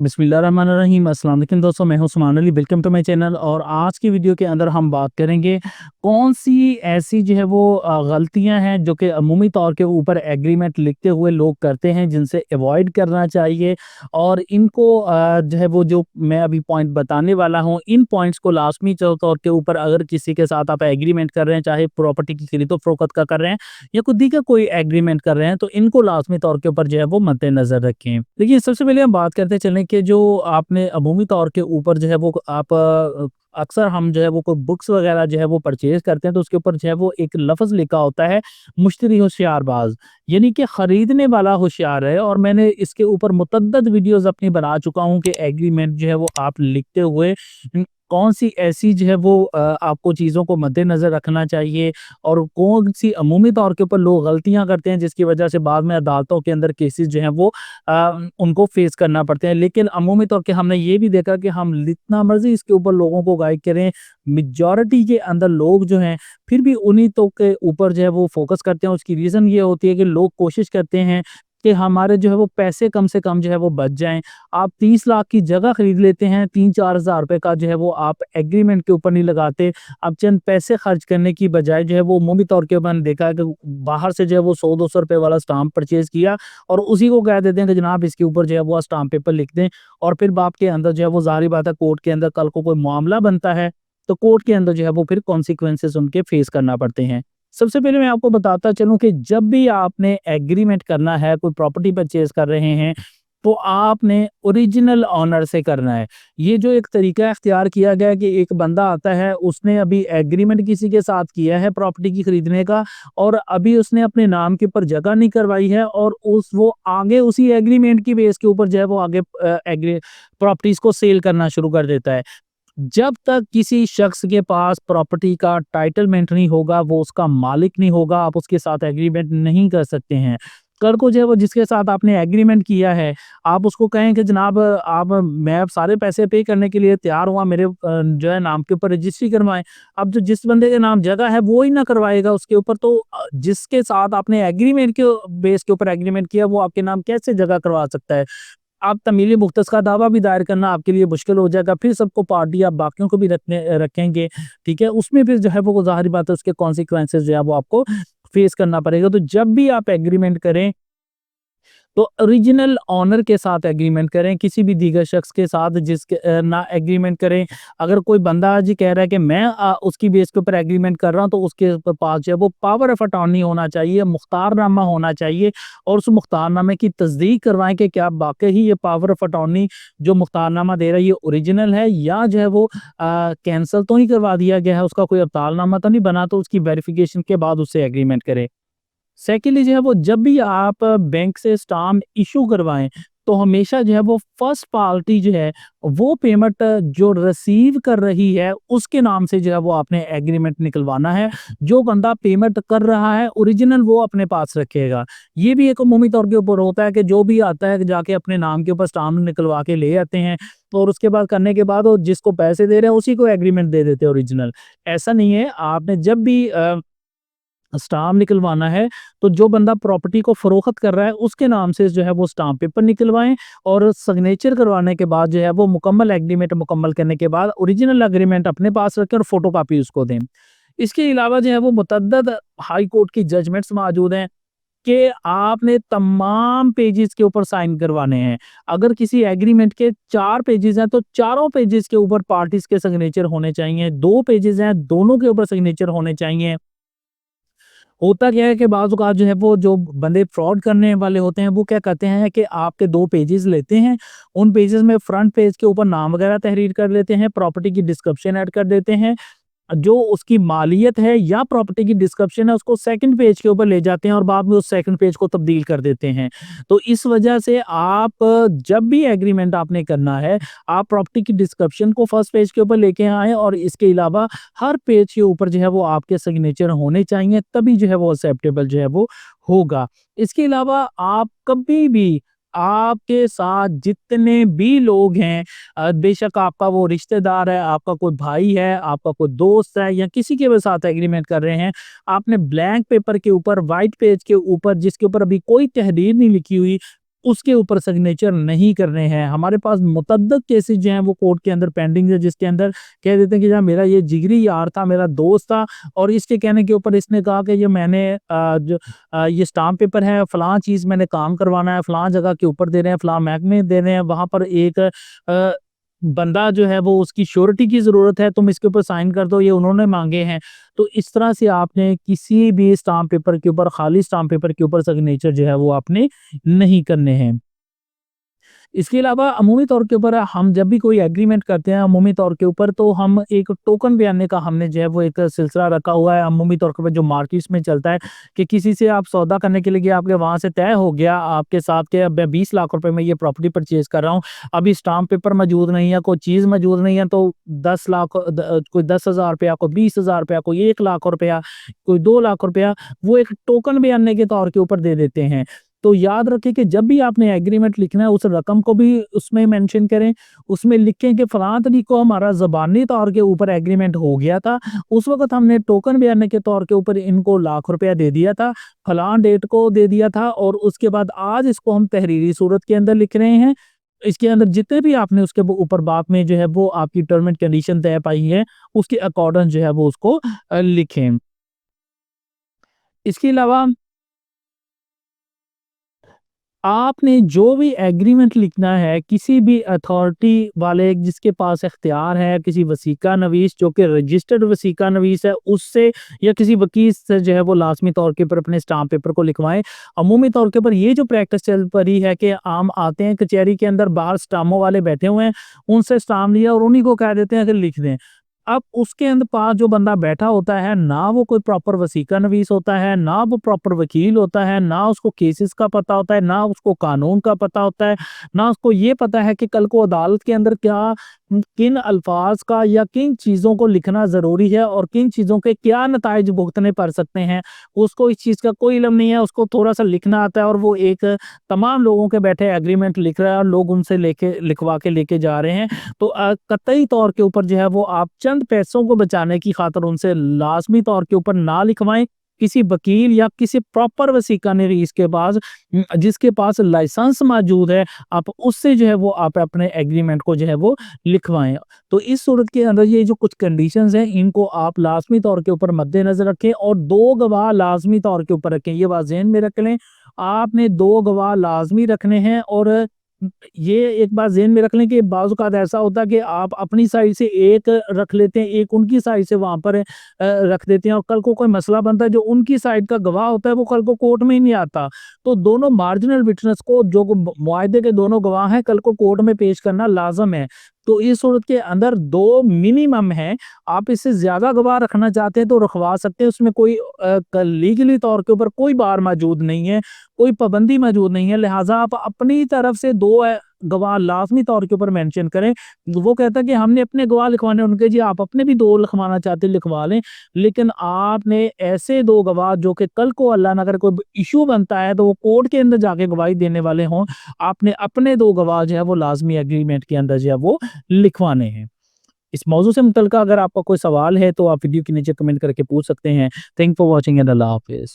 बिस्मिल्लाहिर्रहमानिर्रहीम। अस्सलाम वालेकुम दोस्तों, मैं हूं Usman Ali. Welcome to my channel. और आज की वीडियो के अंदर हम बात करेंगे कौन सी ऐसी जो है वो गलतियां हैं जो कि अमूमी तौर के ऊपर एग्रीमेंट लिखते हुए लोग करते हैं, जिनसे अवॉइड करना चाहिए। और इनको जो है वो जो मैं अभी पॉइंट बताने वाला हूं, इन पॉइंट्स को लाजमी तौर के ऊपर अगर किसी के साथ आप एग्रीमेंट कर रहे हैं, चाहे प्रॉपर्टी की खरीदो फरोख्त का कर रहे हैं या खुद ही का कोई एग्रीमेंट कर रहे हैं, तो इनको लाजमी तौर के ऊपर जो है वो मद्देनजर रखें। देखिए, सबसे पहले हम बात करते चलें कि जो आपने अमूमी तौर के ऊपर जो है वो आप अक्सर हम जो है वो कोई बुक्स वगैरह जो है वो परचेज करते हैं, तो उसके ऊपर जो है वो एक लफ्ज़ लिखा होता है, मुश्तरी होशियारबाज, यानी कि खरीदने वाला होशियार है। और मैंने इसके ऊपर मुतअद्दिद वीडियोस अपनी बना चुका हूँ कि एग्रीमेंट जो है वो आप लिखते हुए कौन सी ऐसी जो है वो आपको चीज़ों को मद्देनजर रखना चाहिए, और कौन सी अमूमी तौर के ऊपर लोग गलतियां करते हैं जिसकी वजह से बाद में अदालतों के अंदर केसेस जो हैं वो उनको फेस करना पड़ते हैं। लेकिन अमूमी तौर के हमने ये भी देखा कि हम जितना मर्जी इसके ऊपर लोगों को गाइड करें, मेजॉरिटी के अंदर लोग जो हैं फिर भी उन्हीं तो के ऊपर जो है वो फोकस करते हैं। उसकी रीज़न ये होती है कि लोग कोशिश करते हैं कि हमारे जो है वो पैसे कम से कम जो है वो बच जाएं। आप 30 लाख की जगह खरीद लेते हैं, 3-4 हज़ार रुपए का जो है वो आप एग्रीमेंट के ऊपर नहीं लगाते। अब चंद पैसे खर्च करने की बजाय जो है वो अमूमी तौर के मैंने देखा है कि बाहर से जो है वो 100-200 रुपए वाला स्टाम्प परचेज किया और उसी को कह देते हैं कि जनाब इसके ऊपर जो है वो स्टाम्प पेपर लिख दें। और फिर बाप के अंदर जो है वो ज़ाहिर बात है, कोर्ट के अंदर कल को कोई मामला बनता है तो कोर्ट के अंदर जो है वो फिर कॉन्सिक्वेंसेस उनके फेस करना पड़ते हैं। सबसे पहले मैं आपको बताता चलूं कि जब भी आपने एग्रीमेंट करना है, कोई प्रॉपर्टी परचेज कर रहे हैं, तो आपने ओरिजिनल ऑनर से करना है। ये जो एक तरीका इख्तियार किया गया है कि एक बंदा आता है, उसने अभी एग्रीमेंट किसी के साथ किया है प्रॉपर्टी की खरीदने का, और अभी उसने अपने नाम के ऊपर जगह नहीं करवाई है, और उस वो आगे उसी एग्रीमेंट की बेस के ऊपर जो है वो आगे एग्री प्रॉपर्टीज को सेल करना शुरू कर देता है। जब तक किसी शख्स के पास प्रॉपर्टी का टाइटलमेंट नहीं होगा, वो उसका मालिक नहीं होगा, आप उसके साथ एग्रीमेंट नहीं कर सकते हैं। कल को जो है वो जिसके साथ आपने एग्रीमेंट किया है, आप उसको कहें कि जनाब आप मैं अब सारे पैसे पे करने के लिए तैयार हुआ, मेरे जो है नाम के ऊपर रजिस्ट्री करवाएँ। अब जो जिस बंदे के नाम जगह है वो ही ना करवाएगा उसके ऊपर, तो जिसके साथ आपने एग्रीमेंट के बेस के ऊपर एग्रीमेंट किया, वो आपके नाम कैसे जगह करवा सकता है? आप तमील मुख्तस का दावा भी दायर करना आपके लिए मुश्किल हो जाएगा। फिर सबको पार्टी आप बाकियों को भी रखेंगे, ठीक है? उसमें फिर जो है वो ज़ाहिर बात है, उसके कॉन्सिक्वेंसेस जो है वो आपको फेस करना पड़ेगा। तो जब भी आप एग्रीमेंट करें, तो ओरिजिनल ओनर के साथ एग्रीमेंट करें, किसी भी दीगर शख्स के साथ जिसके ना एग्रीमेंट करें। अगर कोई बंदा जी कह रहा है कि मैं उसकी बेस के ऊपर एग्रीमेंट कर रहा हूं, तो उसके पास जो है वो पावर ऑफ अटॉर्नी होना चाहिए, मुख्तारनामा होना चाहिए, और उस मुख्तारनामे की तस्दीक करवाएं कि क्या वाकई ही ये पावर ऑफ अटॉर्नी जो मुख्तारनामा दे रहा है ये ओरिजिनल है, या जो है वो कैंसिल तो नहीं करवा दिया गया है, उसका कोई अब्तालनामा तो नहीं बना। तो उसकी वेरिफिकेशन के बाद उससे एग्रीमेंट करें। सेकेंडली जो है वो जब भी आप बैंक से स्टाम्प इशू करवाएं, तो हमेशा जो है वो फर्स्ट पार्टी जो है वो पेमेंट जो रिसीव कर रही है उसके नाम से जो है वो आपने एग्रीमेंट निकलवाना है। जो बंदा पेमेंट कर रहा है ओरिजिनल वो अपने पास रखेगा। ये भी एक अमूमी तौर के ऊपर होता है कि जो भी आता है कि जाके अपने नाम के ऊपर स्टाम्प निकलवा के ले आते हैं, तो और उसके बाद करने के बाद वो जिसको पैसे दे रहे हैं उसी को एग्रीमेंट दे देते हैं ओरिजिनल। ऐसा नहीं है। आपने जब भी स्टाम्प निकलवाना है, तो जो बंदा प्रॉपर्टी को फरोख्त कर रहा है उसके नाम से जो है वो स्टाम्प पेपर निकलवाएं, और सिग्नेचर करवाने के बाद जो है वो मुकम्मल एग्रीमेंट मुकम्मल करने के बाद ओरिजिनल एग्रीमेंट अपने पास रखें और फोटो कापी उसको दें। इसके अलावा जो है वो मुतअद्दिद हाई कोर्ट की जजमेंट्स मौजूद हैं कि आपने तमाम पेजेस के ऊपर साइन करवाने हैं। अगर किसी एग्रीमेंट के 4 पेजेस हैं, तो चारों पेजेस के ऊपर पार्टीज के सिग्नेचर होने चाहिए। 2 पेजेस हैं, दोनों के ऊपर सिग्नेचर होने चाहिए। होता क्या है कि बाज़ औक़ात जो है वो जो बंदे फ्रॉड करने वाले होते हैं, वो क्या करते हैं कि आपके 2 पेजेज़ लेते हैं, उन पेजेज़ में फ्रंट पेज के ऊपर नाम वगैरह तहरीर कर लेते हैं, प्रॉपर्टी की डिस्क्रिप्शन ऐड कर देते हैं, जो उसकी मालियत है या प्रॉपर्टी की डिस्क्रिप्शन है उसको सेकंड पेज के ऊपर ले जाते हैं और बाद में उस सेकंड पेज को तब्दील कर देते हैं। तो इस वजह से आप जब भी एग्रीमेंट आपने करना है, आप प्रॉपर्टी की डिस्क्रिप्शन को फर्स्ट पेज के ऊपर लेके आएँ, और इसके अलावा हर पेज के ऊपर जो है वो आपके सिग्नेचर होने चाहिए, तभी जो है वो एक्सेप्टेबल जो है वो होगा। इसके अलावा आप कभी भी आपके साथ जितने भी लोग हैं, बेशक आपका वो रिश्तेदार है, आपका कोई भाई है, आपका कोई दोस्त है, या किसी के भी साथ एग्रीमेंट कर रहे हैं, आपने ब्लैंक पेपर के ऊपर, व्हाइट पेज के ऊपर, जिसके ऊपर अभी कोई तहरीर नहीं लिखी हुई, اس کے اوپر سگنیچر نہیں کرنے ہیں۔ ہمارے پاس متعدد کیسز جو ہیں وہ کورٹ کے اندر پینڈنگ ہے، جس کے اندر کہہ دیتے ہیں کہ جہاں میرا یہ جگری یار تھا، میرا دوست تھا، اور اس کے کہنے کے اوپر اس نے کہا کہ یہ میں نے یہ اسٹامپ پیپر ہے، فلاں چیز میں نے کام کروانا ہے، فلاں جگہ کے اوپر دے رہے ہیں، فلاں محکمے دے رہے ہیں، وہاں پر ایک بندہ جو ہے وہ اس کی شیورٹی کی ضرورت ہے، تم اس کے اوپر سائن کر دو، یہ انہوں نے مانگے ہیں۔ تو اس طرح سے آپ نے کسی بھی اسٹامپ پیپر کے اوپر، خالی اسٹامپ پیپر کے اوپر سگنیچر جو ہے وہ آپ نے نہیں کرنے ہیں۔ اس کے علاوہ عمومی طور کے اوپر ہم جب بھی کوئی ایگریمنٹ کرتے ہیں عمومی طور کے اوپر، تو ہم ایک ٹوکن بیاننے کا ہم نے جو ہے وہ ایک سلسلہ رکھا ہوا ہے عمومی طور کے اوپر، جو مارکیٹس میں چلتا ہے کہ کسی سے آپ سودا کرنے کے لیے آپ کے وہاں سے طے ہو گیا آپ کے ساتھ کہ اب میں 20 لاکھ روپے میں یہ پراپرٹی پرچیز کر رہا ہوں، ابھی اسٹامپ پیپر موجود نہیں ہے، کوئی چیز موجود نہیں ہے، تو 10 لاکھ، کوئی 10,000 روپیہ، کوئی 20,000 روپیہ، کوئی 1 لاکھ روپیہ، کوئی 2 لاکھ روپیہ، وہ ایک ٹوکن بیاننے کے طور کے اوپر دے دیتے ہیں۔ تو یاد رکھیں کہ جب بھی آپ نے ایگریمنٹ لکھنا ہے اس رقم کو بھی اس میں مینشن کریں، اس میں لکھیں کہ فلاں تاریخ کو ہمارا زبانی طور کے اوپر ایگریمنٹ ہو گیا تھا، اس وقت ہم نے ٹوکن بیاننے کے طور کے اوپر ان کو لاکھ روپیہ دے دیا تھا، فلاں ڈیٹ کو دے دیا تھا، اور اس کے بعد آج اس کو ہم تحریری صورت کے اندر لکھ رہے ہیں۔ اس کے اندر جتنے بھی آپ نے اس کے اوپر باپ میں جو ہے وہ آپ کی ٹرم اینڈ کنڈیشن طے پائی ہے، اس کے اکارڈنگ جو ہے وہ اس کو لکھیں۔ اس کے علاوہ آپ نے جو بھی ایگریمنٹ لکھنا ہے کسی بھی اتھارٹی والے جس کے پاس اختیار ہے، کسی وثیقہ نویس جو کہ رجسٹرڈ وثیقہ نویس ہے، اس سے یا کسی وکیل سے جو ہے وہ لازمی طور کے پر اپنے اسٹامپ پیپر کو لکھوائیں۔ عمومی طور کے پر یہ جو پریکٹس چل پڑی ہے کہ عام آتے ہیں کچہری کے اندر، باہر اسٹامپوں والے بیٹھے ہوئے ہیں، ان سے اسٹامپ لیا اور انہی کو کہہ دیتے ہیں کہ لکھ دیں۔ اب اس کے اندر پاس جو بندہ بیٹھا ہوتا ہے، نہ وہ کوئی پراپر وثیقہ نویس ہوتا ہے، نہ وہ پراپر وکیل ہوتا ہے، نہ اس کو کیسز کا پتہ ہوتا ہے، نہ اس کو قانون کا پتہ ہوتا ہے، نہ اس کو یہ پتہ ہے کہ کل کو عدالت کے اندر کیا، کن الفاظ کا یا کن چیزوں کو لکھنا ضروری ہے اور کن چیزوں کے کیا نتائج بھگتنے پڑ سکتے ہیں، اس کو اس چیز کا کوئی علم نہیں ہے۔ اس کو تھوڑا سا لکھنا آتا ہے اور وہ ایک تمام لوگوں کے بیٹھے ایگریمنٹ لکھ رہا ہے اور لوگ ان سے لکھوا کے لے کے جا رہے ہیں۔ تو قطعی طور کے اوپر جو ہے وہ آپ چند پیسوں کو بچانے کی خاطر ان سے لازمی طور کے اوپر نہ لکھوائیں۔ کسی وکیل یا کسی پراپر وثیقہ نویس کے پاس، جس کے پاس لائسنس موجود ہے، آپ اس سے جو ہے وہ آپ اپنے ایگریمنٹ کو جو ہے وہ لکھوائیں۔ تو اس صورت کے اندر یہ جو کچھ کنڈیشنز ہیں ان کو آپ لازمی طور کے اوپر مد نظر رکھیں، اور 2 گواہ لازمی طور کے اوپر رکھیں۔ یہ بات ذہن میں رکھ لیں، آپ نے 2 گواہ لازمی رکھنے ہیں، اور یہ ایک بات ذہن میں رکھ لیں کہ بعض اوقات ایسا ہوتا ہے کہ آپ اپنی سائڈ سے ایک رکھ لیتے ہیں، ایک ان کی سائڈ سے وہاں پر رکھ دیتے ہیں، اور کل کو کوئی مسئلہ بنتا ہے، جو ان کی سائڈ کا گواہ ہوتا ہے وہ کل کو کورٹ میں ہی نہیں آتا، تو دونوں مارجنل وٹنس کو، جو معاہدے کے دونوں گواہ ہیں، کل کو کورٹ میں پیش کرنا لازم ہے۔ تو اس صورت کے اندر 2 منیمم ہیں، آپ اس سے زیادہ گواہ رکھنا چاہتے ہیں تو رکھوا سکتے ہیں، اس میں کوئی لیگلی طور کے اوپر کوئی بار موجود نہیں ہے، کوئی پابندی موجود نہیں ہے، لہٰذا آپ اپنی طرف سے 2 گواہ لازمی طور کے اوپر مینشن کریں۔ وہ کہتا ہے کہ ہم نے اپنے گواہ لکھوانے، ان کے جی آپ اپنے بھی 2 لکھوانا چاہتے لکھوا لیں، لیکن آپ نے ایسے 2 گواہ جو کہ کل کو اللہ نہ کرے کوئی ایشو بنتا ہے تو وہ کورٹ کے اندر جا کے گواہی دینے والے ہوں، آپ نے اپنے 2 گواہ جو ہے وہ لازمی ایگریمنٹ کے اندر جو ہے وہ لکھوانے ہیں۔ اس موضوع سے متعلقہ اگر آپ کا کوئی سوال ہے تو آپ ویڈیو کے نیچے کمنٹ کر کے پوچھ سکتے ہیں۔ تھینک فار واچنگ اینڈ اللہ حافظ۔